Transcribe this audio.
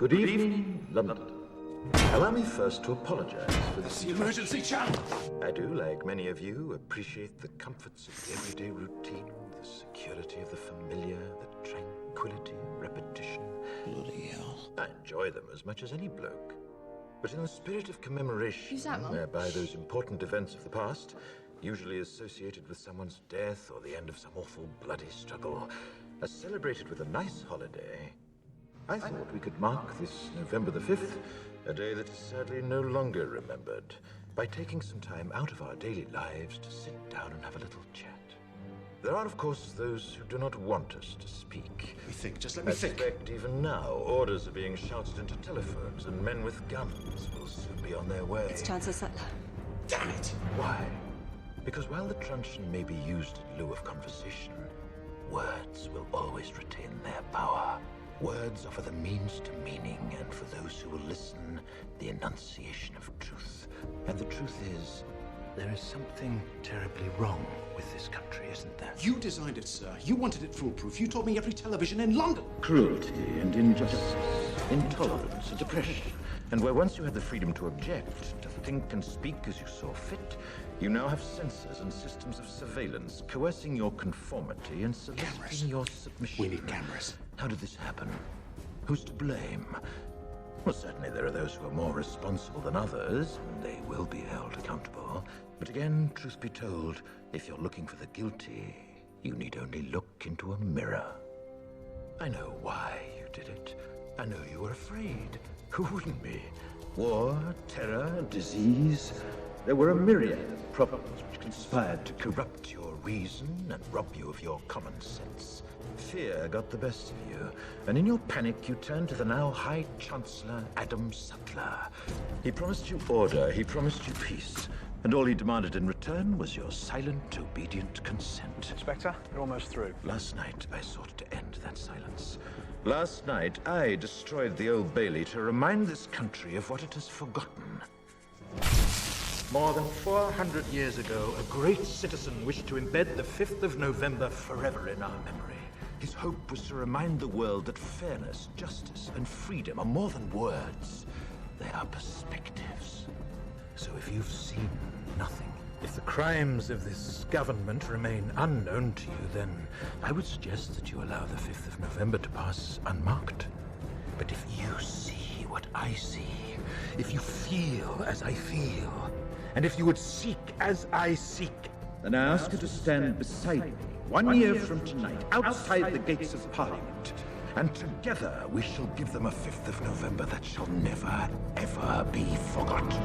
Good evening, London. Allow me first to apologize for this. The emergency channel! I do, like many of you, appreciate the comforts of the everyday routine, the security of the familiar, the tranquility of repetition. Bloody hell. I enjoy them as much as any bloke. But in the spirit of commemoration, Who's that, Mum? whereby those important events of the past, usually associated with someone's death or the end of some awful bloody struggle, are celebrated with a nice holiday, I thought we could mark this November the 5th, a day that is sadly no longer remembered, by taking some time out of our daily lives to sit down and have a little chat. There are, of course, those who do not want us to speak. Let me think, just let me I think. suspect even now, orders are being shouted into telephones, and men with guns will soon be on their way. It's Chancellor Sutler. Damn it! Why? Because while the truncheon may be used in lieu of conversation, words will always retain their power. Words offer the means to meaning, and for those who will listen, the enunciation of truth. And the truth is, there is something terribly wrong with this country, isn't there? You designed it, sir. You wanted it foolproof. You told me every television in London. Cruelty and injustice, intolerance and oppression. And where once you had the freedom to object, to think and speak as you saw fit, you now have censors and systems of surveillance coercing your conformity and Cameras. soliciting your submission. We need cameras. How did this happen? Who's to blame? Well, certainly there are those who are more responsible than others, and they will be held accountable. But again, truth be told, if you're looking for the guilty, you need only look into a mirror. I know why you did it. I know you were afraid. Who wouldn't be? War, terror, disease. There were a myriad of problems which conspired to corrupt your reason and rob you of your common sense. Fear got the best of you, and in your panic you turned to the now High Chancellor Adam Sutler. He promised you order, he promised you peace, and all he demanded in return was your silent, obedient consent. Inspector, you're almost through. Last night, I sought to end that silence. Last night, I destroyed the Old Bailey to remind this country of what it has forgotten. More than 400 years ago, a great citizen wished to embed the 5th of November forever in our memory. His hope was to remind the world that fairness, justice, and freedom are more than words. They are perspectives. So if you've seen nothing, if the crimes of this government remain unknown to you, then I would suggest that you allow the 5th of November to pass unmarked. But if you see what I see, if you feel as I feel, and if you would seek as I seek, then I ask you to stand beside me 1 year from tonight, outside the gates of Parliament. And together we shall give them a 5th of November that shall never, ever be forgotten.